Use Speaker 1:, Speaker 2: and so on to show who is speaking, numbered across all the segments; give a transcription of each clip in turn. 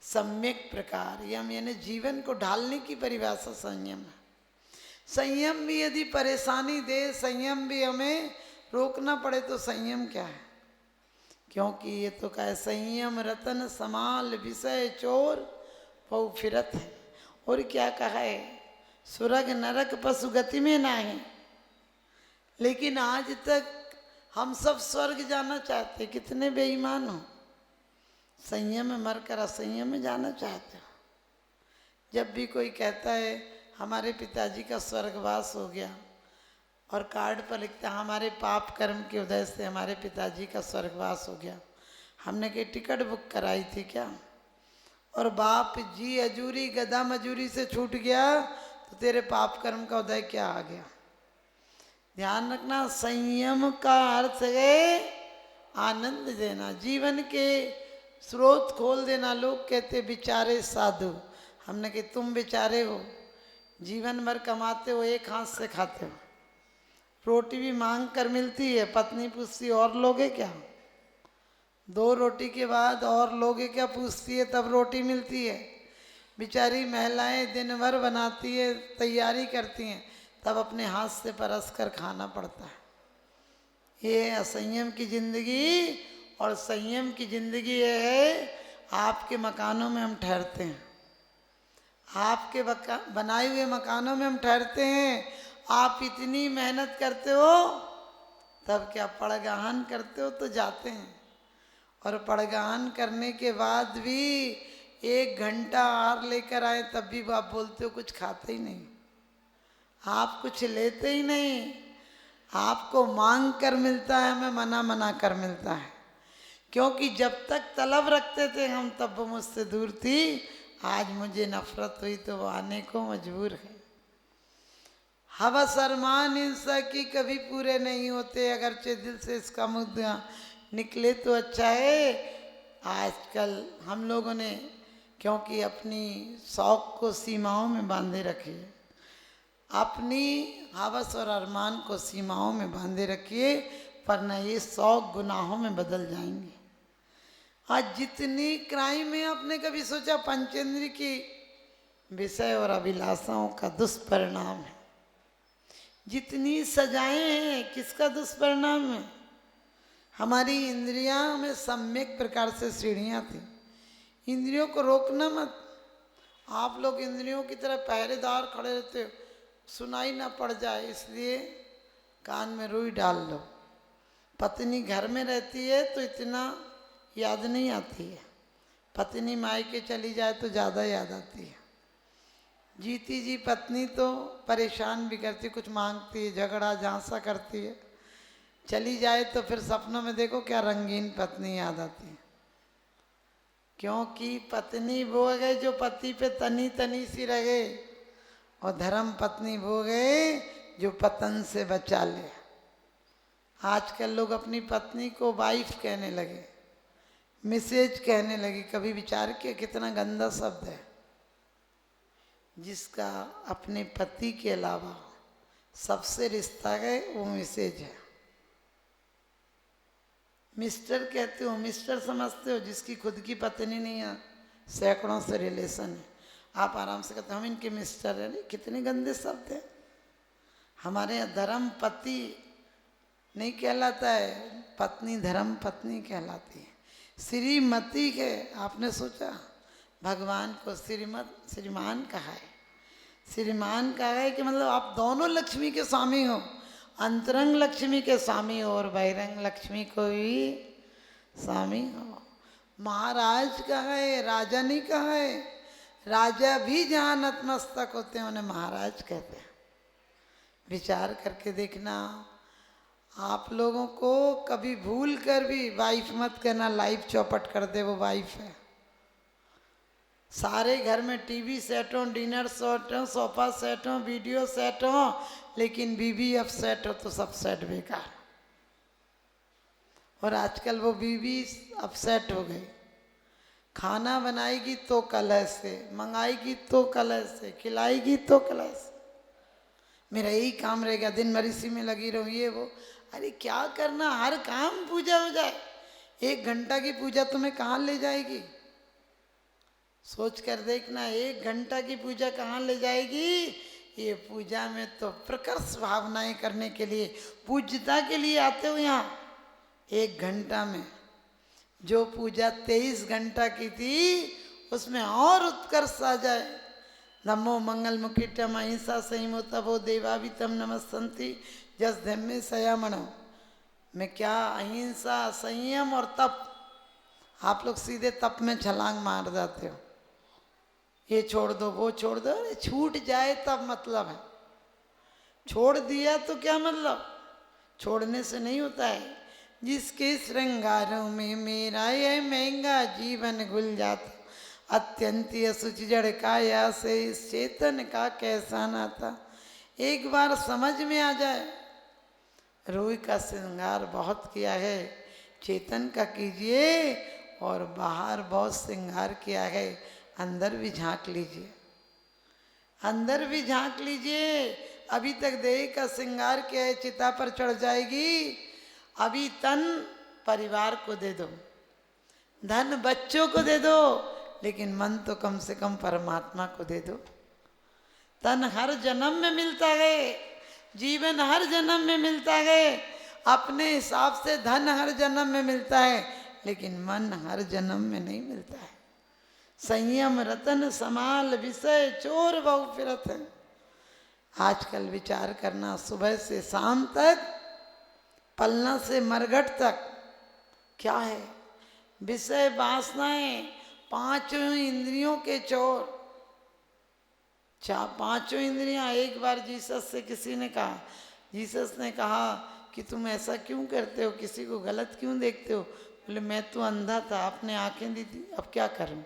Speaker 1: सम्यक प्रकार, यम यानी जीवन को ढालने की परिभाषा संयम है। संयम भी यदि परेशानी दे, संयम भी हमें रोकना पड़े तो संयम क्या है? क्योंकि ये तो कहे संयम रतन समाल विषय चोर पौ फिरत है। और क्या कहा है? स्वर्ग नरक पशु गति में ना है। लेकिन आज तक हम सब स्वर्ग जाना चाहते, कितने बेईमान हो। संयम में मरकर असंयम में जाना चाहते हो। जब भी कोई कहता है हमारे पिताजी का स्वर्गवास हो गया और कार्ड पर लिखता है हमारे पाप कर्म के उदय से हमारे पिताजी का स्वर्गवास हो गया, हमने कहीं टिकट बुक कराई थी क्या? और बाप जी अजूरी गधा मजूरी से छूट गया तो तेरे पाप कर्म का उदय क्या आ गया? ध्यान रखना, संयम का अर्थ है आनंद देना, जीवन के स्रोत खोल देना। लोग कहते बेचारे साधु, हमने कहा तुम बेचारे हो, जीवन भर कमाते हो, एक हाथ से खाते हो, रोटी भी मांग कर मिलती है, पत्नी पूछती और लोगे क्या? 2 रोटी के बाद और लोगे क्या पूछती है, तब रोटी मिलती है। बेचारी महिलाएं दिन भर बनाती है, तैयारी करती हैं, तब अपने हाथ से परस कर खाना पड़ता है। ये असंयम की जिंदगी। और संयम की जिंदगी ये है आपके मकानों में हम ठहरते हैं, आपके बनाए हुए मकानों में हम ठहरते हैं। आप इतनी मेहनत करते हो तब क्या पड़गाहन करते हो तो जाते हैं, और पड़गाहन करने के बाद भी 1 घंटा आहार लेकर आए तब भी आप बोलते हो कुछ खाते ही नहीं, आप कुछ लेते ही नहीं। आपको मांग कर मिलता है, हमें मना मना कर मिलता है। क्योंकि जब तक तलब रखते थे हम तब वो मुझसे दूर थी, आज मुझे नफरत हुई तो वो आने को मजबूर है। हवस अरमान इंसा की कभी पूरे नहीं होते, अगरचे दिल से इसका मुद्दा निकले तो अच्छा है। आजकल हम लोगों ने क्योंकि अपनी शौक को सीमाओं में बांधे रखिए, अपनी हवस और अरमान को सीमाओं में बांधे रखिए, वरना ये शौक गुनाहों में बदल जाएंगे। आज जितनी क्राइम है, आपने कभी सोचा पंचेंद्र की विषय और अभिलाषाओं का दुष्परिणाम है। जितनी सजाएं हैं, किसका दुष्परिणाम है? हमारी इंद्रियां में सम्यक प्रकार से सीढ़ियां थी। इंद्रियों को रोकना मत। आप लोग इंद्रियों की तरह पहरेदार खड़े रहते हो, सुनाई ना पड़ जाए इसलिए कान में रुई डाल लो। पत्नी घर में रहती है तो इतना याद नहीं आती है, पत्नी मायके चली जाए तो ज़्यादा याद आती है। जीती जी पत्नी तो परेशान भी करती, कुछ मांगती है, झगड़ा झांसा करती है, चली जाए तो फिर सपनों में देखो क्या रंगीन पत्नी याद आती है। क्योंकि पत्नी वो गए जो पति पे तनी तनी सी रहे, और धर्म पत्नी वो गए जो पतन से बचा ले। आजकल लोग अपनी पत्नी को वाइफ कहने लगे, मिसेज कहने लगे। कभी विचार किया कितना गंदा शब्द है। जिसका अपने पति के अलावा सबसे रिश्ता है वो मिसेज है। मिस्टर कहते हो, मिस्टर समझते हो जिसकी खुद की पत्नी नहीं है, सैकड़ों से रिलेशन है, आप आराम से कहते हो हम इनके मिस्टर हैं। नहीं, कितने गंदे शब्द है। हमारे यहाँ धर्म पति नहीं कहलाता है, पत्नी धर्म पत्नी कहलाती है। श्रीमती के आपने सोचा भगवान को श्रीमान कहा है। श्रीमान कहा है कि मतलब आप दोनों लक्ष्मी के स्वामी हो, अंतरंग लक्ष्मी के स्वामी हो और बहिरंग लक्ष्मी को भी स्वामी हो। महाराज कहा है, राजा नहीं कहा है। राजा भी जहाँ नतमस्तक होते हैं उन्हें महाराज कहते हैं। विचार करके देखना, आप लोगों को कभी भूल कर भी वाइफ मत कहना, लाइफ चौपट कर दे वो वाइफ है। सारे घर में टीवी सेट हो, डिनर सेट हो, सोफा सेट हो, वीडियो सेट हो, लेकिन बीवी अपसेट हो तो सब सेट बेकार। और आजकल वो बीवी अपसेट हो गई। खाना बनाएगी तो कलह से, मंगाएगी तो कलह से, खिलाएगी तो कलह से। मेरा यही काम रहेगा, दिन भर इसी में लगी रहूँ, ये वो। अरे क्या करना, हर काम पूजा हो जाए। 1 घंटा की पूजा तुम्हें कहाँ ले जाएगी? सोच कर देखना, 1 घंटा की पूजा कहाँ ले जाएगी। ये पूजा में तो प्रकर्ष भावनाएं करने के लिए, पूज्यता के लिए आते हो यहाँ। 1 घंटा में जो पूजा 23 घंटा की थी, उसमें और उत्कर्ष आ जाए। नमो मंगल मुकुटम अहिंसा संयमो तपो देवावितम नमस्तंति जस धम्मे सयामणो में क्या अहिंसा संयम और तप। आप लोग सीधे तप में छलांग मार जाते हो, ये छोड़ दो वो छोड़ दो। अरे छूट जाए तब मतलब है, छोड़ दिया तो क्या मतलब, छोड़ने से नहीं होता है। जिसके श्रृंगारों में मेरा ये महंगा जीवन घुल जाता, अत्यंत असुचि जड़ काया से इस चेतन का कैसा नाता। एक बार समझ में आ जाए, रूह का श्रृंगार बहुत किया है, चेतन का कीजिए। और बाहर बहुत श्रृंगार किया है, अंदर भी झांक लीजिए, अंदर भी झांक लीजिए। अभी तक देह का श्रृंगार किया है, चिता पर चढ़ जाएगी। अभी तन परिवार को दे दो, धन बच्चों को दे दो, लेकिन मन तो कम से कम परमात्मा को दे दो। तन हर जन्म में मिलता है, जीवन हर जन्म में मिलता है, अपने हिसाब से धन हर जन्म में मिलता है, लेकिन मन हर जन्म में नहीं मिलता है। संयम रतन समाल विषय चोर बहु फिरत है। आजकल विचार करना, सुबह से शाम तक, पलना से मरघट तक क्या है, विषय वासनाएं, 5 इंद्रियों के चोर। 5 इंद्रियां। एक बार जीसस से किसी ने कहा, जीसस ने कहा कि तुम ऐसा क्यों करते हो, किसी को गलत क्यों देखते हो। बोले मैं तो अंधा था, आपने आंखें दी थी, अब क्या करूं।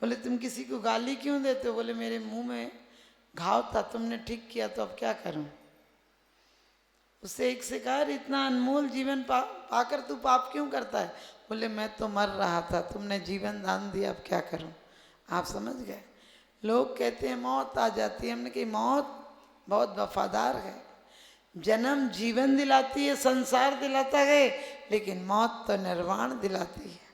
Speaker 1: बोले तुम किसी को गाली क्यों देते हो। बोले मेरे मुंह में घाव था, तुमने ठीक किया, तो अब क्या करूं। उससे एक से कहा, इतना अनमोल जीवन पाकर तू पाप क्यों करता है। बोले मैं तो मर रहा था, तुमने जीवन दान दिया, अब क्या करूं। आप समझ गए। लोग कहते हैं मौत आ जाती है, हमने कही मौत बहुत वफादार है। जन्म जीवन दिलाती है, संसार दिलाता है, लेकिन मौत तो निर्वाण दिलाती है।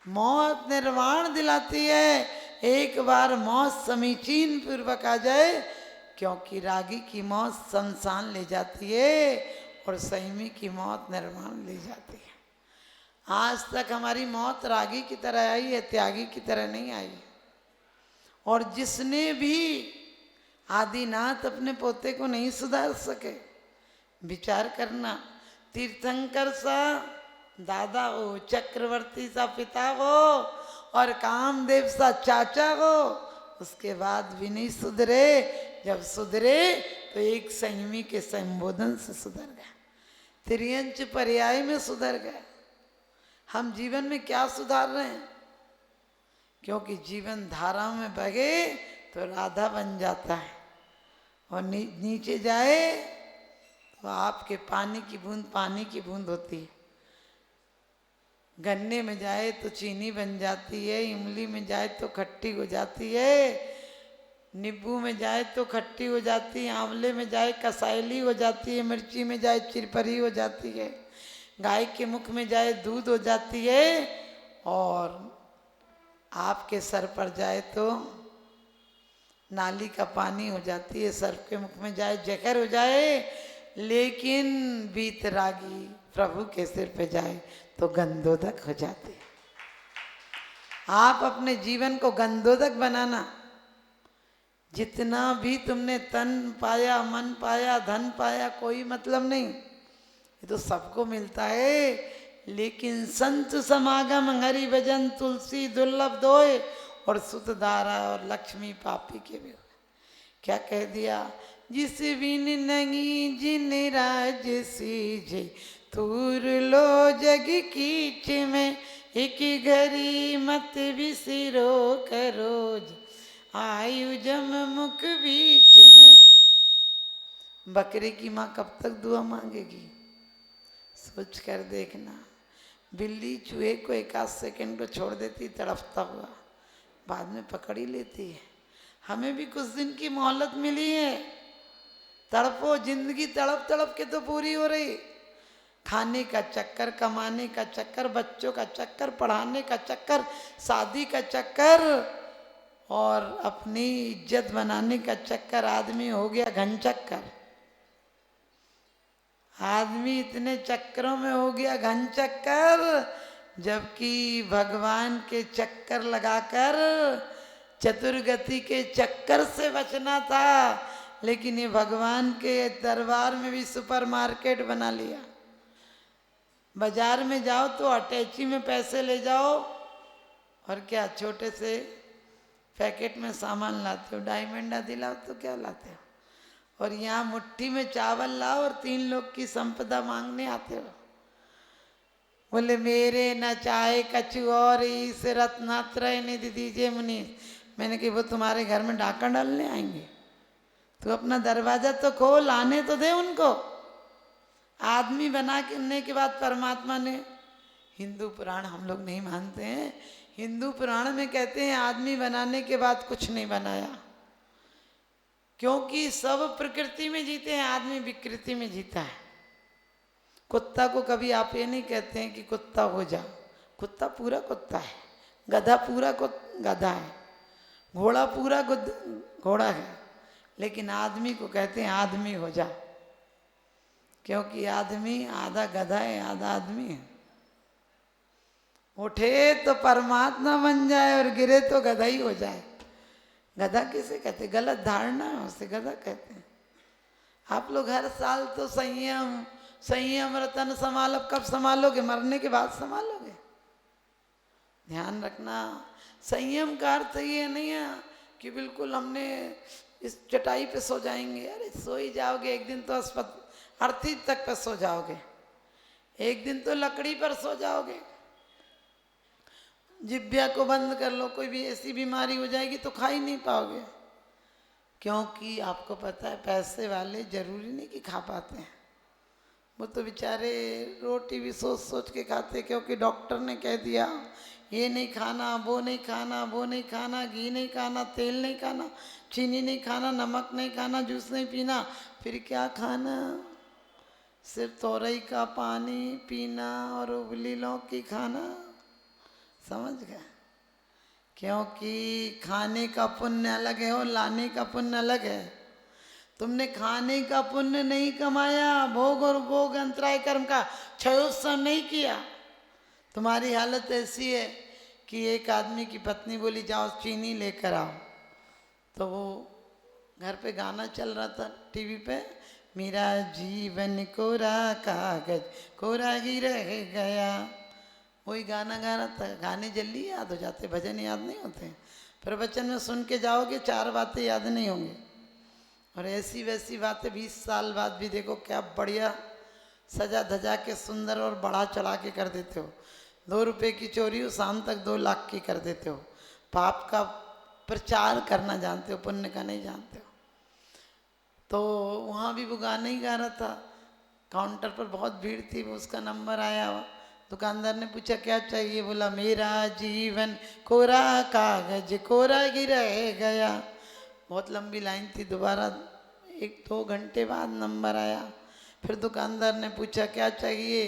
Speaker 1: मौत निर्वाण दिलाती है। एक बार मौत समीचीन पूर्वक आ जाए, क्योंकि रागी की मौत शमशान ले जाती है और संयमी की मौत निर्वाण ले जाती है। आज तक हमारी मौत रागी की तरह आई है, त्यागी की तरह नहीं आई। और जिसने भी आदिनाथ अपने पोते को नहीं सुधार सके, विचार करना, तीर्थंकर सा दादा हो, चक्रवर्ती सा पिता हो और कामदेव सा चाचा हो, उसके बाद भी नहीं सुधरे। जब सुधरे तो एक संयमी के संबोधन से सुधर गया, त्रियंच पर्याय में सुधर गया। हम जीवन में क्या सुधार रहे हैं, क्योंकि जीवन धारा में बगे तो राधा बन जाता है, और नीचे जाए तो आपके पानी की बूंद पानी की बूंद होती है। गन्ने में जाए तो चीनी बन जाती है, इमली में जाए तो खट्टी हो जाती है, नींबू में जाए तो खट्टी हो जाती है, आंवले में जाए कसायली हो जाती है, मिर्ची में जाए चिरपरी हो जाती है, गाय के मुख में जाए दूध हो जाती है, और आपके सर पर जाए तो नाली का पानी हो जाती है, सर्प के मुख में जाए जहर हो जाए। लेकिन वीतरागी प्रभु के सिर पे जाए तो गंधोदक हो जाते। आप अपने जीवन को गंधोदक बनाना। जितना भी तुमने तन पाया, मन पाया, धन पाया, कोई मतलब नहीं, ये तो सबको मिलता है। लेकिन संत समागम हरि भजन तुलसी दुर्लभ दोय, और सुत धारा और लक्ष्मी पापी के भी। क्या कह दिया, जिस बिन नंगी जिन राज सीजे, तूर लो जग कीच में, एक घड़ी मत बिसिरो करोज, आयु जम मुख बीच में। बकरे की माँ कब तक दुआ मांगेगी, सोच कर देखना। बिल्ली चूहे को 1 सेकंड को छोड़ देती तड़पता हुआ, बाद में पकड़ ही लेती है। हमें भी कुछ दिन की मोहलत मिली है, तड़पो, जिंदगी तड़प तड़प के तो पूरी हो रही। खाने का चक्कर, कमाने का चक्कर, बच्चों का चक्कर, पढ़ाने का चक्कर, शादी का चक्कर और अपनी इज्जत बनाने का चक्कर। आदमी हो गया घन चक्कर। आदमी इतने चक्करों में हो गया घन चक्कर, जबकि भगवान के चक्कर लगाकर चतुर्गति के चक्कर से बचना था, लेकिन ये भगवान के दरबार में भी सुपरमार्केट बना लिया। बाजार में जाओ तो अटैची में पैसे ले जाओ और क्या छोटे से पैकेट में सामान लाते हो, डायमंड आदि लाओ तो क्या लाते हो, और यहाँ मुट्ठी में चावल लाओ और 3 लोग की संपदा मांगने आते हो। बोले मेरे न चाहे कछु और इस रत्नात्रय निधि दीजिए मुनि। मैंने कि वो तुम्हारे घर में डाका डालने आएंगे? तो अपना दरवाजा तो खोल, आने तो दे उनको। आदमी बनाने के बाद परमात्मा ने, हिंदू पुराण हम लोग नहीं मानते हैं, हिंदू पुराण में कहते हैं आदमी बनाने के बाद कुछ नहीं बनाया, क्योंकि सब प्रकृति में जीते हैं, आदमी विकृति में जीता है। कुत्ता को कभी आप ये नहीं कहते हैं कि कुत्ता हो जा, कुत्ता पूरा कुत्ता है, गधा पूरा गधा है, घोड़ा पूरा घोड़ा है, लेकिन आदमी को कहते हैं आदमी हो जा, क्योंकि आदमी आधा गधा है आधा आदमी है। उठे तो परमात्मा बन जाए और गिरे तो गधा ही हो जाए। गधा किसे कहते हैं? गलत धारणा है, उसे गधा कहते हैं। आप लोग हर साल तो संयम संयम रतन संभालो, कब संभालोगे? मरने के बाद संभालोगे। ध्यान रखना, संयम का अर्थ ये नहीं है कि बिल्कुल हमने इस चटाई पे सो जाएंगे। अरे सो ही जाओगे, एक दिन तो अर्थी तक पर सो जाओगे, एक दिन तो लकड़ी पर सो जाओगे। जिब्या को बंद कर लो, कोई भी ऐसी बीमारी हो जाएगी तो खा ही नहीं पाओगे, क्योंकि आपको पता है पैसे वाले जरूरी नहीं कि खा पाते हैं, वो तो बेचारे रोटी भी सोच सोच के खाते, क्योंकि डॉक्टर ने कह दिया ये नहीं खाना, वो नहीं खाना, वो नहीं खाना, घी नहीं खाना, तेल नहीं खाना, चीनी नहीं खाना, नमक नहीं खाना, जूस नहीं पीना। फिर क्या खाना? सिर्फ तोरई का पानी पीना और उबली लौकी खाना। समझ गए? क्योंकि खाने का पुण्य अलग है और लाने का पुण्य अलग है। तुमने खाने का पुण्य नहीं कमाया, भोग और भोग अंतराय कर्म का क्षयोत्सव नहीं किया। तुम्हारी हालत ऐसी है कि एक आदमी की पत्नी बोली जाओ चीनी लेकर आओ, तो वो घर पे गाना चल रहा था टीवी पे, मेरा जीवन कोरा कागज कोरा ही रह गया, वही गाना गा रहा था। गाने जल्दी याद हो जाते, भजन याद नहीं होते। प्रवचन में सुन के जाओगे 4 बातें याद नहीं होंगी, और ऐसी वैसी बातें 20 साल बाद भी देखो क्या बढ़िया सजा धजा के सुंदर और बढ़ा चढ़ा के कर देते हो। 2 रुपए की चोरी हो, शाम तक 2 लाख की कर देते हो। पाप का प्रचार करना जानते हो, पुण्य का नहीं जानते हो। तो वहाँ भी वो गाना ही गा रहा था। काउंटर पर बहुत भीड़ थी, वो उसका नंबर आया। दुकानदार ने पूछा क्या चाहिए? बोला मेरा जीवन कोरा कागज कोरा ही रह गया। बहुत लंबी लाइन थी। दोबारा 1-2 घंटे बाद नंबर आया। फिर दुकानदार ने पूछा क्या चाहिए?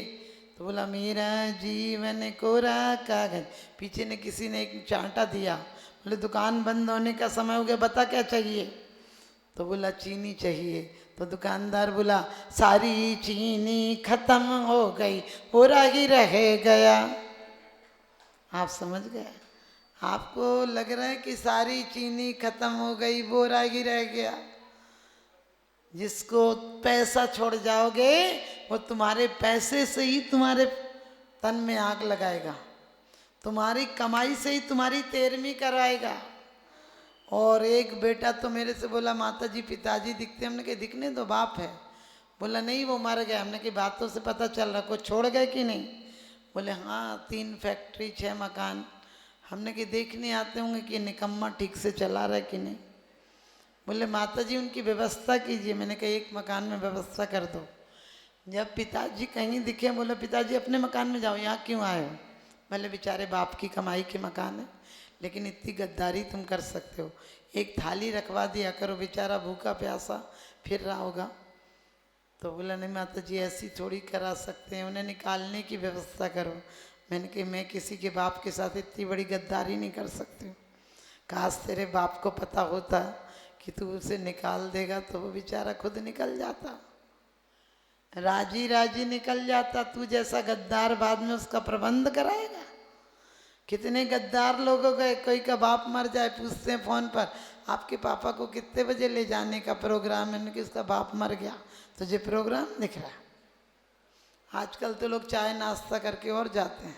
Speaker 1: तो बोला मेरा जीवन कोरा कागज। पीछे ने किसी ने एक चांटा दिया। बोले दुकान बंद होने का समय हो गया, बता क्या चाहिए? तो बोला चीनी चाहिए। तो दुकानदार बोला सारी चीनी खत्म हो गई, पूरा ही रह गया। आप समझ गए? आपको लग रहा है कि सारी चीनी खत्म हो गई, बोरा ही रह गया। जिसको पैसा छोड़ जाओगे वो तुम्हारे पैसे से ही तुम्हारे तन में आग लगाएगा, तुम्हारी कमाई से ही तुम्हारी तेरहवीं करवाएगा। और एक बेटा तो मेरे से बोला माता जी पिताजी दिखते। हमने कहा दिखने दो, बाप है। बोला नहीं वो मर गया। हमने कहा बातों से पता चल रहा, कुछ छोड़ गए कि नहीं? बोले हाँ 3 फैक्ट्री 6 मकान। हमने कहा देखने आते होंगे कि निकम्मा ठीक से चला रहा है कि नहीं। बोले माता जी उनकी व्यवस्था कीजिए। मैंने कहा एक मकान में व्यवस्था कर दो। जब पिताजी कहीं दिखे, बोले पिताजी अपने मकान में जाओ, यहाँ क्यों आए हो? बोले बेचारे बाप की कमाई के मकान है, लेकिन इतनी गद्दारी तुम कर सकते हो, एक थाली रखवा दिया करो, बेचारा भूखा प्यासा फिर रहा होगा। तो बोला नहीं माता जी ऐसी थोड़ी करा सकते हैं, उन्हें निकालने की व्यवस्था करो। मैंने कही मैं किसी के बाप के साथ इतनी बड़ी गद्दारी नहीं कर सकती हूँ। काश तेरे बाप को पता होता कि तू उसे निकाल देगा तो वो बेचारा खुद निकल जाता, राजी राजी निकल जाता। तू जैसा गद्दार बाद में उसका प्रबंध कराएगा। कितने गद्दार लोगों का, कोई का बाप मर जाए पूछते हैं फ़ोन पर आपके पापा को कितने बजे ले जाने का प्रोग्राम है, कि उसका बाप मर गया, तुझे प्रोग्राम दिख रहा है। आजकल तो लोग चाय नाश्ता करके और जाते हैं।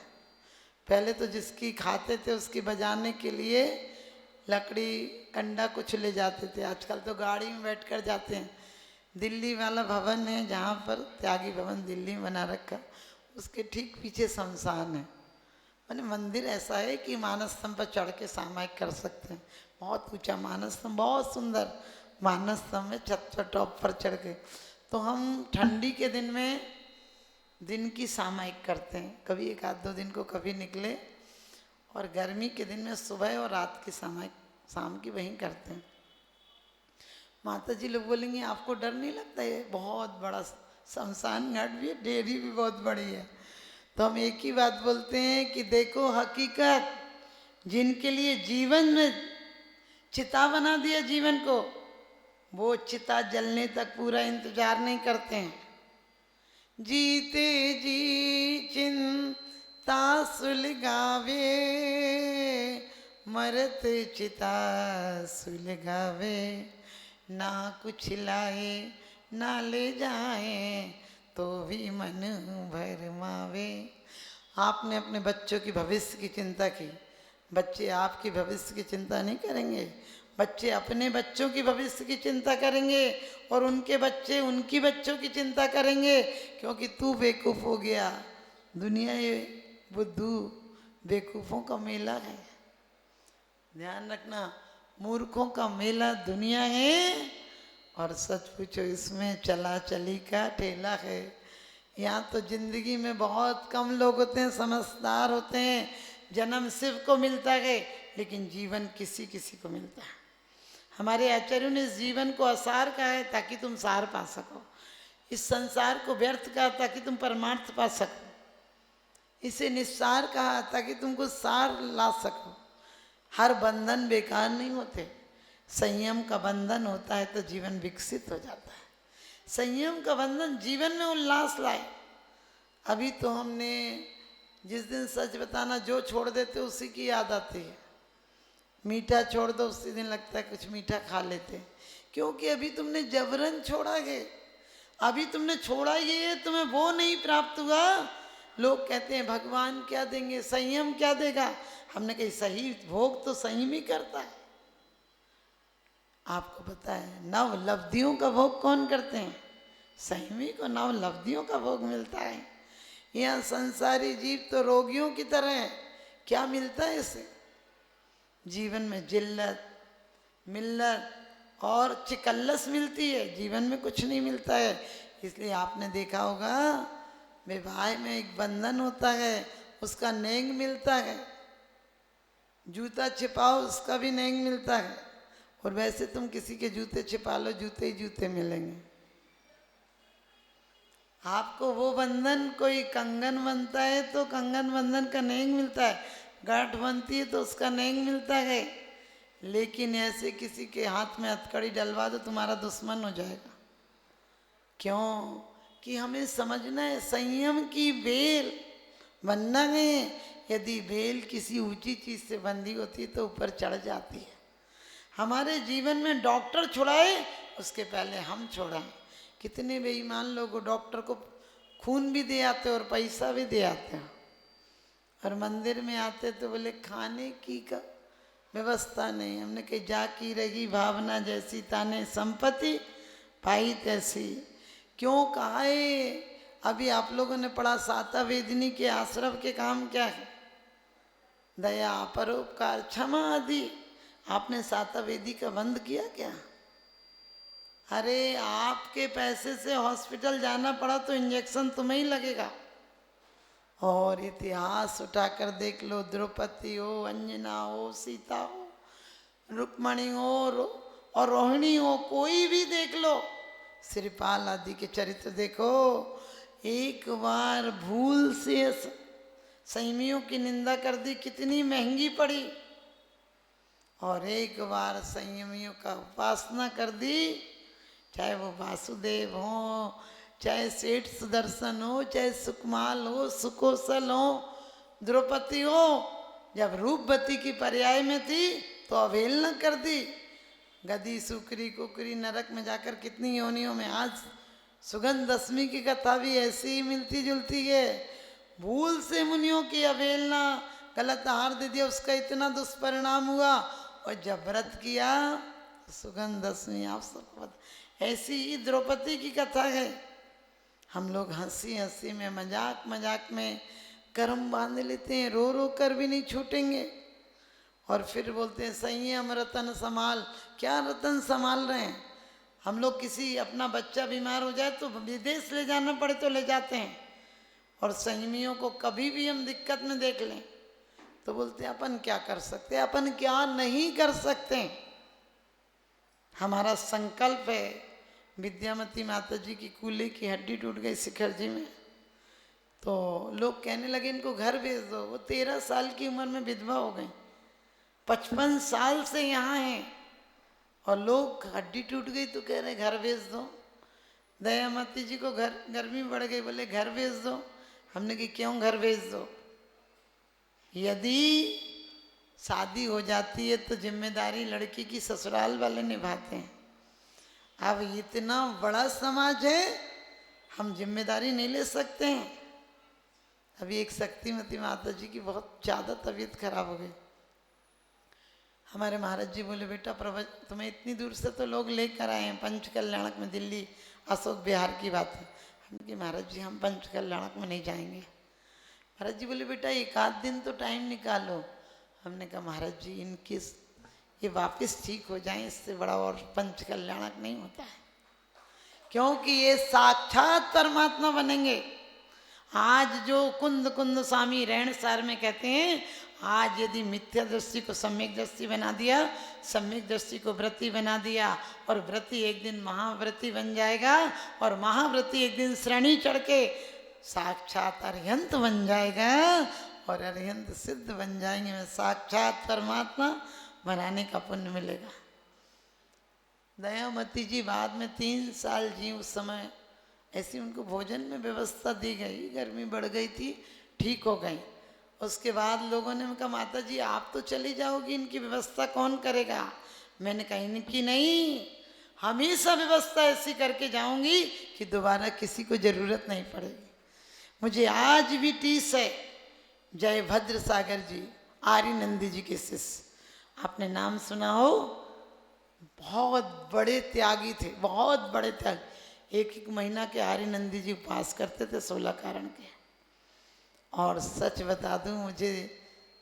Speaker 1: पहले तो जिसकी खाते थे उसकी बजाने के लिए लकड़ी कंडा कुछ ले जाते थे, आजकल तो गाड़ी में बैठ कर जाते हैं। दिल्ली वाला भवन है जहाँ पर त्यागी भवन दिल्ली में बना रखा, उसके ठीक पीछे शमशान है। मैंने मंदिर ऐसा है कि मानस स्तंभ पर चढ़ के सामायिक कर सकते हैं। बहुत ऊंचा मानस स्तंभ, बहुत सुंदर मानस स्तंभ है, छत पर टॉप पर चढ़ के। तो हम ठंडी के दिन में दिन की सामायिक करते हैं, कभी एक आध दो दिन को कभी निकले, और गर्मी के दिन में सुबह और रात की सामायिक शाम की वहीं करते हैं। माता जी लोग बोलेंगे आपको डर नहीं लगता? है बहुत बड़ा शमशान घाट भी है, डेयरी भी बहुत बड़ी है। तो हम एक ही बात बोलते हैं कि देखो हकीकत, जिनके लिए जीवन में चिता बना दिया जीवन को, वो चिता जलने तक पूरा इंतजार नहीं करते हैं। जीते जी चिंता सुलगावे, मरत चिता सुलगावे, ना कुछ लाए ना ले जाए तो भी मन भरमावे। आपने अपने बच्चों की भविष्य की चिंता की, बच्चे आपकी भविष्य की चिंता नहीं करेंगे। बच्चे अपने बच्चों की भविष्य की चिंता करेंगे और उनके बच्चे उनकी बच्चों की चिंता करेंगे, क्योंकि तू बेवकूफ़ हो गया। दुनिया ये बुद्धू बेवकूफ़ों का मेला है, ध्यान रखना। मूर्खों का मेला दुनिया है, और सच पूछो इसमें चला चली का ठेला है। यहाँ तो जिंदगी में बहुत कम लोग होते हैं समझदार होते हैं। जन्म शिव को मिलता है, लेकिन जीवन किसी किसी को मिलता है। हमारे आचार्यों ने इस जीवन को असार कहा है ताकि तुम सार पा सको, इस संसार को व्यर्थ कहा ताकि तुम परमार्थ पा सको, इसे निस्सार कहा ताकि तुमको सार ला सको। हर बंधन बेकार नहीं होते, संयम का बंधन होता है तो जीवन विकसित हो जाता है। संयम का बंधन जीवन में उल्लास लाए। अभी तो हमने जिस दिन सच बताना जो छोड़ देते उसी की याद आती है। मीठा छोड़ दो उसी दिन लगता है कुछ मीठा खा लेते, क्योंकि अभी तुमने जबरन छोड़ा है, अभी तुमने छोड़ा ये, तुम्हें वो नहीं प्राप्त हुआ। लोग कहते हैं भगवान क्या देंगे, संयम क्या देगा। हमने कही सही भोग तो संयम ही करता है। आपको पता है नव लब्धियों का भोग कौन करते हैं? संयमी को नव लब्धियों का भोग मिलता है। यहाँ संसारी जीव तो रोगियों की तरह है। क्या मिलता है इसे? जीवन में जिल्लत, मिल्लत और चिकल्लस मिलती है, जीवन में कुछ नहीं मिलता है। इसलिए आपने देखा होगा विवाह में एक बंधन होता है, उसका नेंग मिलता है। जूता छिपाओ उसका भी नेंग मिलता है, और वैसे तुम किसी के जूते छिपा लो जूते ही जूते मिलेंगे। आपको वो बंधन, कोई कंगन बनता है तो कंगन बंधन का नेंग मिलता है, गांठ बनती है तो उसका नेंग मिलता है। लेकिन ऐसे किसी के हाथ में हथकड़ी डलवा दो तुम्हारा दुश्मन हो जाएगा। क्यों? कि हमें समझना है संयम की बेल बनना है। यदि बेल किसी ऊंची चीज से बंधी होती है तो ऊपर चढ़ जाती है। हमारे जीवन में डॉक्टर छुड़ाए उसके पहले हम छुड़ाएं। कितने बेईमान लोग डॉक्टर को खून भी दे आते और पैसा भी दे आते हैं, और मंदिर में आते तो बोले खाने की का व्यवस्था नहीं। हमने कही जा की रही भावना जैसी ताने संपत्ति पाई तैसी। क्यों कहा है? अभी आप लोगों ने पढ़ा साता वेदनी के आश्रम के काम क्या है? दया, परोपकार, क्षमा आदि। आपने साता वेदी का बंद किया क्या? अरे आपके पैसे से हॉस्पिटल जाना पड़ा तो इंजेक्शन तुम्हें ही लगेगा। और इतिहास उठाकर देख लो, द्रौपदी हो, अंजना हो, सीता हो, रुक्मणी हो और रोहिणी हो, कोई भी देख लो, श्रीपाल आदि के चरित्र देखो, एक बार भूल से संयमियों की निंदा कर दी, कितनी महंगी पड़ी। और एक बार संयमियों का उपासना कर दी, चाहे वो वासुदेव हो, चाहे सेठ सुदर्शन हो, चाहे सुकमाल हो, सुकोसल हो, द्रौपदी हो, जब रूपवती की पर्याय में थी तो अवहेलना कर दी। गदी सुकरी कुकरी नरक में जाकर कितनी योनियों में, आज सुगंध दशमी की कथा भी ऐसी ही मिलती जुलती है। भूल से मुनियों की अवहेलना, गलत आहार दे दिया, उसका इतना दुष्परिणाम हुआ। और जब व्रत किया सुगंध दशमी, आप सबको पता, ऐसी ही द्रौपदी की कथा है। हम लोग हंसी हंसी में, मजाक मजाक में कर्म बांध लेते हैं, रो रो कर भी नहीं छूटेंगे। और फिर बोलते हैं संयम रतन संभाल। क्या रतन संभाल रहे हैं हम लोग? किसी अपना बच्चा बीमार हो जाए तो विदेश ले जाना पड़े तो ले जाते हैं, और संयमियों को कभी भी हम दिक्कत में देख लें तो बोलते हैं अपन क्या कर सकते हैं, अपन क्या नहीं कर सकते। हमारा संकल्प है, विद्यामती माता जी की कूल्हे की हड्डी टूट गई शिखर जी में, तो लोग कहने लगे इनको घर भेज दो। वो 13 साल की उम्र में विधवा हो गई, 55 साल से यहाँ हैं, और लोग हड्डी टूट गई तो कह रहे घर भेज दो। दयामती जी को घर गर्मी बढ़ गई, बोले घर भेज दो। हमने कि क्यों घर भेज दो? यदि शादी हो जाती है तो जिम्मेदारी लड़की की ससुराल वाले निभाते हैं। अब इतना बड़ा समाज है, हम जिम्मेदारी नहीं ले सकते हैं। अभी एक शक्तिमती माता जी की बहुत ज़्यादा तबीयत खराब हो गई। हमारे महाराज जी बोले बेटा तुम्हें इतनी दूर से तो लोग लेकर आए हैं, पंचकल्याणक में, दिल्ली अशोक विहार की बात है। हमने कि महाराज जी हम पंचकल्याणक में नहीं जाएंगे। महाराज जी बोले बेटा एक आध दिन तो टाइम निकालो। हमने कहा महाराज जी इनकी ये वापस ठीक हो जाएं, इससे बड़ा और पंचकल्याणक नहीं होता है, क्योंकि ये साक्षात परमात्मा बनेंगे। आज जो कुंद कुंद स्वामी रहणसार में कहते हैं, आज यदि मिथ्या दृष्टि को सम्यक दृष्टि बना दिया, सम्यक दृष्टि को व्रति बना दिया, और व्रति एक दिन महाव्रति बन जाएगा, और महाव्रति एक दिन श्रेणी चढ़ के साक्षात अरिहंत बन जाएगा, और अरिहंत सिद्ध बन जाएंगे। में साक्षात परमात्मा बनाने का पुण्य मिलेगा। दयामती जी बाद में 3 साल जी, उस समय ऐसी उनको भोजन में व्यवस्था दी गई, गर्मी बढ़ गई थी, ठीक हो गई। उसके बाद लोगों ने कहा माता जी आप तो चली जाओगी, इनकी व्यवस्था कौन करेगा? मैंने कहा इनकी नहीं, हमेशा व्यवस्था ऐसी करके जाऊंगी कि दोबारा किसी को जरूरत नहीं पड़ेगी। मुझे आज भी टीस है, जय भद्र सागर जी, आर्य नंदी जी के शिष्य, आपने नाम सुना हो, बहुत बड़े त्यागी थे, बहुत बड़े त्यागी। 1-1 महीना के आर्य नंदी जी उपवास करते थे 16 कारण के। और सच बता दूं, मुझे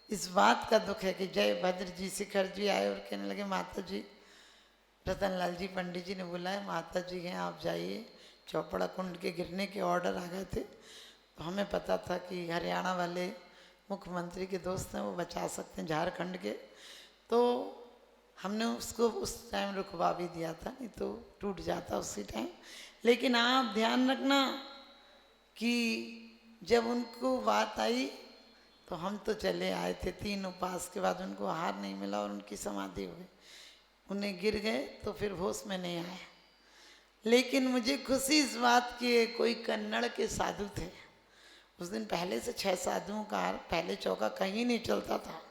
Speaker 1: इस बात का दुख है कि जय भद्र जी शिखर जी आए और कहने लगे माता जी, रतनलाल जी पंडित जी ने बुलाया, माता जी हैं आप जाइए। चौपड़ा कुंड के गिरने के ऑर्डर आ गए थे, तो हमें पता था कि हरियाणा वाले मुख्यमंत्री के दोस्त हैं, वो बचा सकते हैं झारखंड के, तो हमने उसको उस टाइम रुकवा भी दिया था, नहीं तो टूट जाता उसी टाइम। लेकिन आप ध्यान रखना कि जब उनको बात आई तो हम तो चले आए थे, 3 उपवास के बाद उनको आहार नहीं मिला और उनकी समाधि हो गई। उन्हें गिर गए तो फिर होश में नहीं आए। लेकिन मुझे खुशी इस बात की, कोई कन्नड़ के साधु थे, उस दिन पहले से 6 साधुओं का पहले चौका कहीं नहीं चलता था।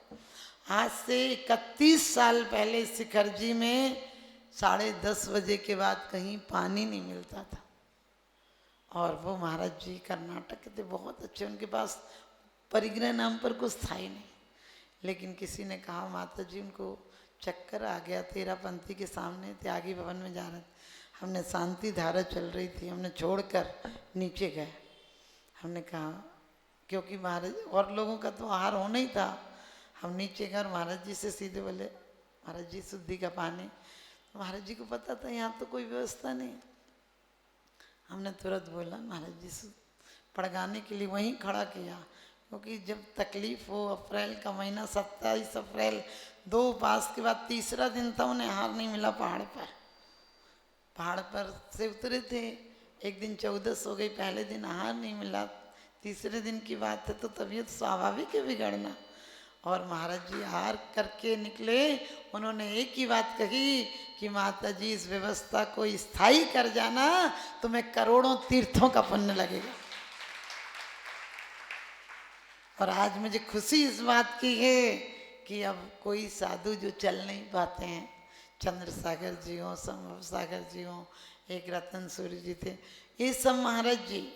Speaker 1: आज से 31 साल पहले शिखर जी में 10:30 बजे के बाद कहीं पानी नहीं मिलता था। और वो महाराज जी कर्नाटक के थे, बहुत अच्छे, उनके पास परिग्रह नाम पर कुछ था ही नहीं। लेकिन किसी ने कहा माता जी उनको चक्कर आ गया, 13 पंथी के सामने त्यागी भवन में जा रहे थे। हमने शांति धारा चल रही थी, हमने छोड़कर नीचे गए। हमने कहा क्योंकि महाराज और लोगों का तो आहार होना ही था, हम नीचे गए और महाराज जी से सीधे बोले महाराज जी शुद्धि का पानी। महाराज जी को पता था यहाँ तो कोई व्यवस्था नहीं। हमने तुरंत बोला महाराज जी पड़गाने के लिए वहीं खड़ा किया, क्योंकि जब तकलीफ हो, अप्रैल का महीना 27 अप्रैल, 2 उपवास के बाद तीसरा दिन था, उन्हें आहार नहीं मिला पहाड़ पर। पहाड़ पर से उतरे थे, एक दिन 14 हो गई, पहले दिन आहार नहीं मिला, तीसरे दिन की बात है तो तबीयत स्वाभाविक है बिगड़ना। और महाराज जी आहार करके निकले, उन्होंने एक ही बात कही कि माता जी इस व्यवस्था को स्थायी कर जाना, तुम्हें करोड़ों तीर्थों का पुण्य लगेगा। और आज मुझे खुशी इस बात की है कि अब कोई साधु जो चल नहीं पाते हैं, चंद्र सागर जी हो, संभव सागर जी हो, एक रतन सूर्य जी थे, ये सब महाराज जी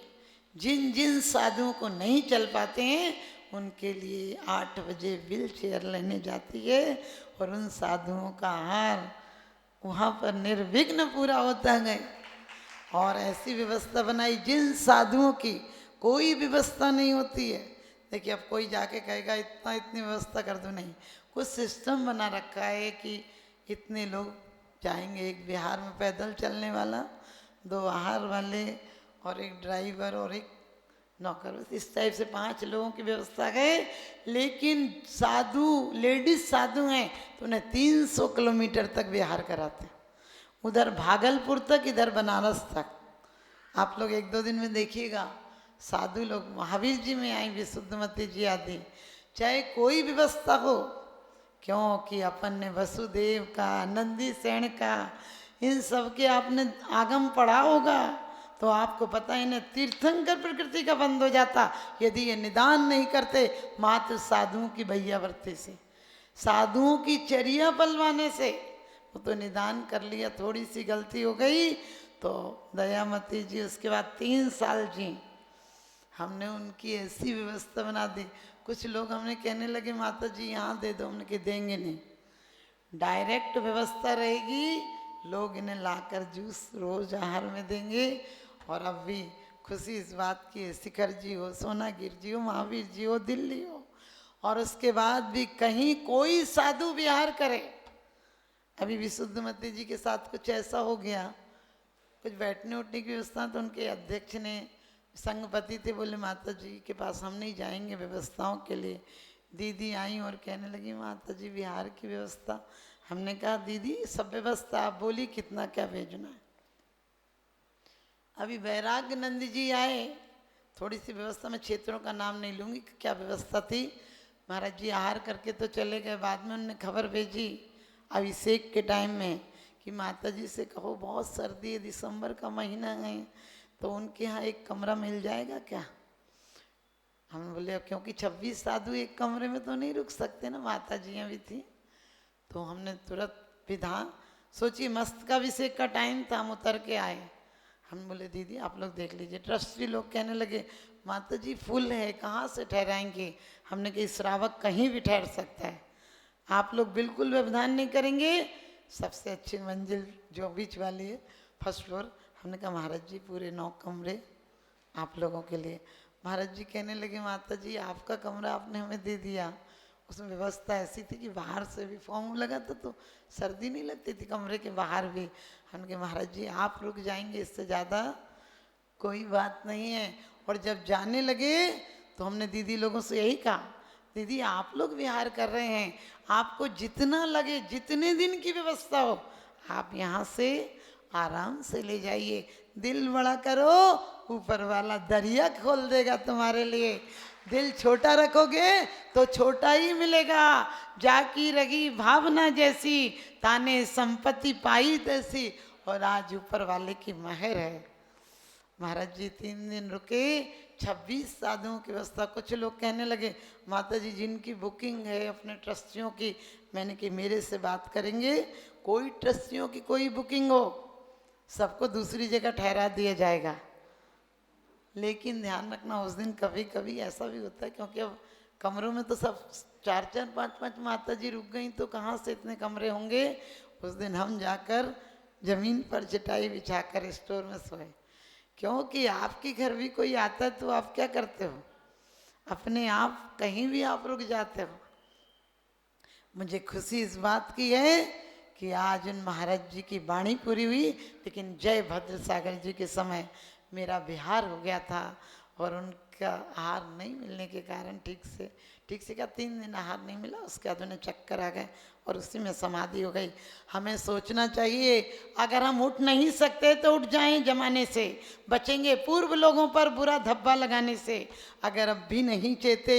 Speaker 1: जिन जिन साधुओं को नहीं चल पाते हैं उनके लिए 8 बजे व्हील चेयर लेने जाती है और उन साधुओं का आहार वहाँ पर निर्विघ्न पूरा होता है। और ऐसी व्यवस्था बनाई जिन साधुओं की कोई व्यवस्था नहीं होती है। देखिए अब कोई जाके कहेगा इतना इतनी व्यवस्था कर दो, नहीं, कुछ सिस्टम बना रखा है कि इतने लोग जाएंगे, एक बिहार में पैदल चलने वाला, 2 आहार वाले और एक ड्राइवर और एक नौकर, इस टाइप से 5 लोगों की व्यवस्था है। लेकिन साधु लेडीज साधु हैं तो उन्हें 300 किलोमीटर तक बिहार कराते हैं, उधर भागलपुर तक, इधर बनारस तक। आप लोग 1-2 दिन में देखिएगा साधु लोग महावीर जी में आई, विशुद्धमती जी आदि, चाहे कोई व्यवस्था हो, क्योंकि अपन ने वसुदेव का, नंदी सेन का, इन सब के आपने आगम पढ़ा होगा तो आपको पता है इन्हें तीर्थंकर प्रकृति का बंद हो जाता यदि ये निदान नहीं करते मात्र साधुओं की भैयावर्ती से, साधुओं की चर्या पलवाने से। वो तो निदान कर लिया, थोड़ी सी गलती हो गई तो दयामती जी उसके बाद 3 साल जी, हमने उनकी ऐसी व्यवस्था बना दी। कुछ लोग हमने कहने लगे माता जी यहाँ दे दो, हमने कहा देंगे नहीं, डायरेक्ट व्यवस्था रहेगी, लोग इन्हें लाकर जूस रोज आहार में देंगे। और अब भी खुशी इस बात की है, शिखर जी हो, सोनागिर जी हो, महावीर जी हो, दिल्ली हो, और उसके बाद भी कहीं कोई साधु विहार करे। अभी विशुद्धमती जी के साथ कुछ ऐसा हो गया, कुछ बैठने उठने की व्यवस्था, तो उनके अध्यक्ष ने, संघपति थे, बोले माता जी के पास हम नहीं जाएंगे व्यवस्थाओं के लिए। दीदी आई और कहने लगी माता जी विहार की व्यवस्था। हमने कहा दीदी सब व्यवस्था, आप बोली कितना क्या भेजना है। अभी वैराग्य नंद जी आए, थोड़ी सी व्यवस्था में क्षेत्रों का नाम नहीं लूँगी क्या व्यवस्था थी, महाराज जी आहार करके तो चले गए, बाद में उन्होंने खबर भेजी अभिषेक के टाइम में कि माता जी से कहो बहुत सर्दी है, दिसंबर का महीना है, तो उनके यहाँ एक कमरा मिल जाएगा क्या। हम बोले क्योंकि 26 साधु एक कमरे में तो नहीं रुक सकते ना, माता जी भी थी, तो हमने तुरंत विधान सोचिए, मस्तकाभिषेक का टाइम था, हम उतर के आए। हम बोले दीदी आप लोग देख लीजिए। ट्रस्टी लोग कहने लगे माता जी फुल है, कहाँ से ठहराएंगे। हमने कहा श्रावक कहीं भी ठहर सकता है, आप लोग बिल्कुल व्यवधान नहीं करेंगे। सबसे अच्छी मंजिल जो बीच वाली है, फर्स्ट फ्लोर, हमने कहा महाराज जी पूरे 9 कमरे आप लोगों के लिए। महाराज जी कहने लगे माता जी आपका कमरा आपने हमें दे दिया, उसमें व्यवस्था ऐसी थी कि बाहर से भी फॉर्म लगा था तो सर्दी नहीं लगती थी कमरे के बाहर भी। हमने कहा महाराज जी आप रुक जाएंगे, इससे ज़्यादा कोई बात नहीं है। और जब जाने लगे तो हमने दीदी लोगों से यही कहा, दीदी आप लोग विहार कर रहे हैं, आपको जितना लगे, जितने दिन की व्यवस्था हो, आप यहाँ से आराम से ले जाइए, दिल बड़ा करो ऊपर वाला दरिया खोल देगा तुम्हारे लिए। दिल छोटा रखोगे तो छोटा ही मिलेगा। जाकी रगी भावना जैसी, ताने संपत्ति पाई तैसी, और आज ऊपर वाले की महर है। महाराज जी 3 दिन रुके, 26 साधुओं की व्यवस्था। कुछ लोग कहने लगे माता जी जिनकी बुकिंग है अपने ट्रस्टियों की, मैंने कि मेरे से बात करेंगे, कोई ट्रस्टियों की कोई बुकिंग हो सबको दूसरी जगह ठहरा दिया जाएगा। लेकिन ध्यान रखना उस दिन कभी कभी ऐसा भी होता है, क्योंकि अब कमरों में तो सब 4-4, 5-5 माता जी रुक गई तो कहाँ से इतने कमरे होंगे। उस दिन हम जाकर जमीन पर चटाई बिछाकर स्टोर में सोए, क्योंकि आपके घर भी कोई आता है तो आप क्या करते हो, अपने आप कहीं भी आप रुक जाते हो। मुझे खुशी इस बात की है कि आज उन महाराज जी की वाणी पूरी हुई, लेकिन जय भद्र सागर जी के समय मेरा विहार हो गया था और उनका आहार नहीं मिलने के कारण ठीक से क्या 3 दिन आहार नहीं मिला, उसके बाद उन्हें चक्कर आ गए और उसी में समाधि हो गई। हमें सोचना चाहिए, अगर हम उठ नहीं सकते तो उठ जाएं जमाने से, बचेंगे पूर्व लोगों पर बुरा धब्बा लगाने से। अगर अब भी नहीं चेते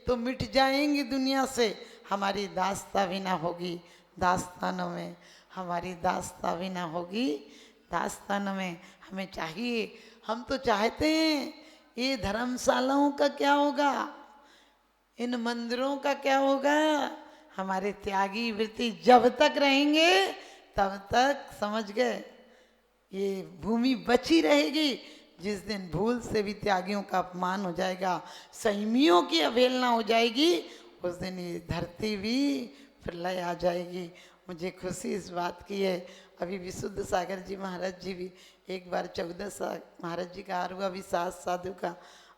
Speaker 1: तो मिट जाएंगे दुनिया से। हमारी दास्ता भी ना होगी दास्तानों में, हमारी दास्ता भी ना होगी दास्तानों में। हमें चाहिए, हम तो चाहते हैं ये धर्मशालाओं का क्या होगा, इन मंदिरों का क्या होगा। हमारे त्यागी वृत्ति जब तक रहेंगे तब तक समझ गए ये भूमि बची रहेगी। जिस दिन भूल से भी त्यागियों का अपमान हो जाएगा, संयमियों की अवहेलना हो जाएगी, उस दिन ये धरती भी प्रलय आ जाएगी। मुझे खुशी इस बात की है, अभी विशुद्ध सागर जी महाराज जी भी एक बार 14 महाराज जी का आहार हुआ, अभी 7 साधु का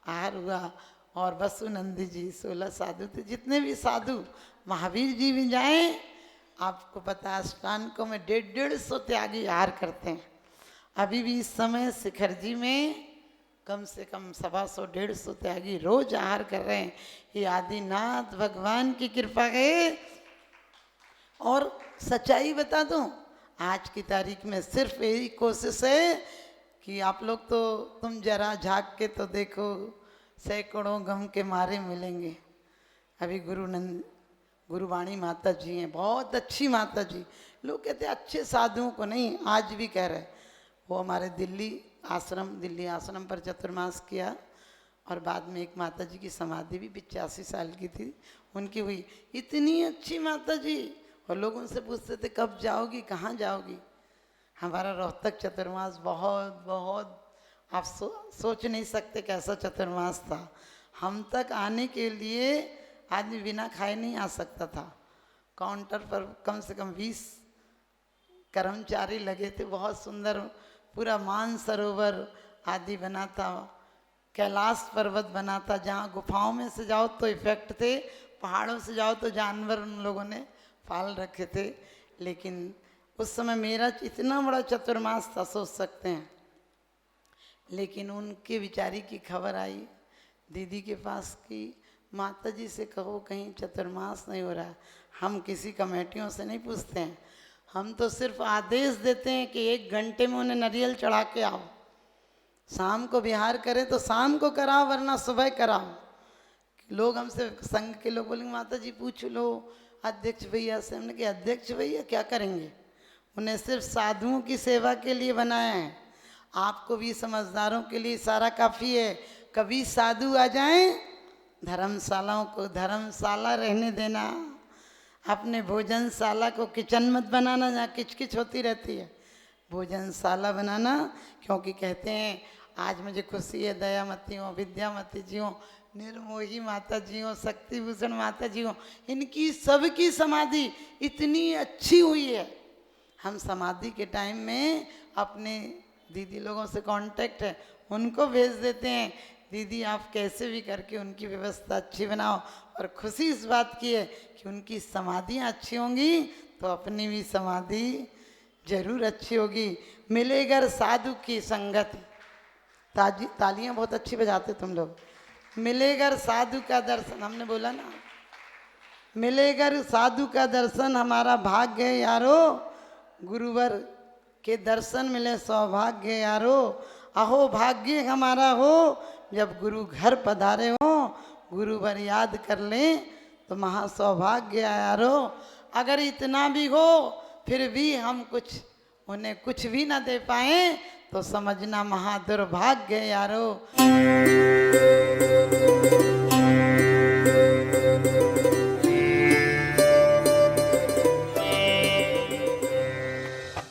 Speaker 1: आहार हुआ, और वसुनंदी जी 16 साधु थे। जितने भी साधु, महावीर जी भी जाएं, आपको पता है अष्टांगों में 150 त्यागी आहार करते हैं। अभी भी इस समय शिखर जी में कम से कम 125-150 त्यागी रोज आहार कर रहे हैं। ये आदिनाथ भगवान की कृपा है। और सच्चाई बता दूं, आज की तारीख में सिर्फ यही कोशिश है कि आप लोग तो, तुम जरा झांक के तो देखो, सैकड़ों गम के मारे मिलेंगे। अभी गुरुवाणी माता जी हैं, बहुत अच्छी माता जी। लोग कहते हैं अच्छे साधुओं को नहीं, आज भी कह रहे। वो हमारे दिल्ली आश्रम पर चतुर्मास किया, और बाद में एक माता जी की समाधि भी 85 साल की थी उनकी हुई। इतनी अच्छी माता जी, और लोग उनसे पूछते थे कब जाओगी, कहाँ जाओगी। हमारा रोहतक चतुर्मास बहुत आप सोच नहीं सकते कैसा चतुर्मास था। हम तक आने के लिए आदमी बिना खाए नहीं आ सकता था। काउंटर पर कम से कम 20 कर्मचारी लगे थे। बहुत सुंदर पूरा मानसरोवर आदि बना था, कैलाश पर्वत बना था, जहाँ गुफाओं में से जाओ तो इफेक्ट थे, पहाड़ों से जाओ तो जानवर उन लोगों ने पाल रखे थे। लेकिन उस समय मेरा इतना बड़ा चतुर्मास था, सोच सकते हैं। लेकिन उनके बिचारी की खबर आई दीदी के पास कि माता जी से कहो कहीं चतुर्मास नहीं हो रहा। हम किसी कमेटियों से नहीं पूछते हैं, हम तो सिर्फ आदेश देते हैं कि 1 घंटे में उन्हें नारियल चढ़ा के आओ। शाम को विहार करें तो शाम को कराओ, वरना सुबह कराओ। लोग हमसे, संघ के लोग बोलेंगे माता जी पूछ लो अध्यक्ष भैया से। हमने कहा अध्यक्ष भैया क्या करेंगे, उन्हें सिर्फ साधुओं की सेवा के लिए बनाया है। आपको भी समझदारों के लिए सारा काफ़ी है। कभी साधु आ जाएं, धर्मशालाओं को धर्मशाला रहने देना, अपने भोजनशाला को किचन मत बनाना जहाँ किचकिच होती रहती है। भोजनशाला बनाना, क्योंकि कहते हैं आज मुझे खुशी है दयामती हो, विद्यामती जी हो, निर्मोही माता जी हो, शक्तिभूषण माता जी हो, इनकी सबकी समाधि इतनी अच्छी हुई है। हम समाधि के टाइम में अपने दीदी लोगों से कांटेक्ट है, उनको भेज देते हैं, दीदी आप कैसे भी करके उनकी व्यवस्था अच्छी बनाओ। और खुशी इस बात की है कि उनकी समाधियाँ अच्छी होंगी तो अपनी भी समाधि जरूर अच्छी होगी। मिलेगर साधु की संगत, तालियां बहुत अच्छी बजाते तुम लोग। मिलेगर साधु का दर्शन, हमने बोला ना, मिलेगर साधु का दर्शन हमारा भाग्य है यारो, गुरुवर के दर्शन मिले सौभाग्य यारो। अहो भाग्य हमारा हो जब गुरु घर पधारे हो, गुरुवर याद कर लें तो महा सौभाग्य यारो। अगर इतना भी हो फिर भी हम उन्हें कुछ भी ना दे पाए तो समझना महा दुर्भाग्य यारो।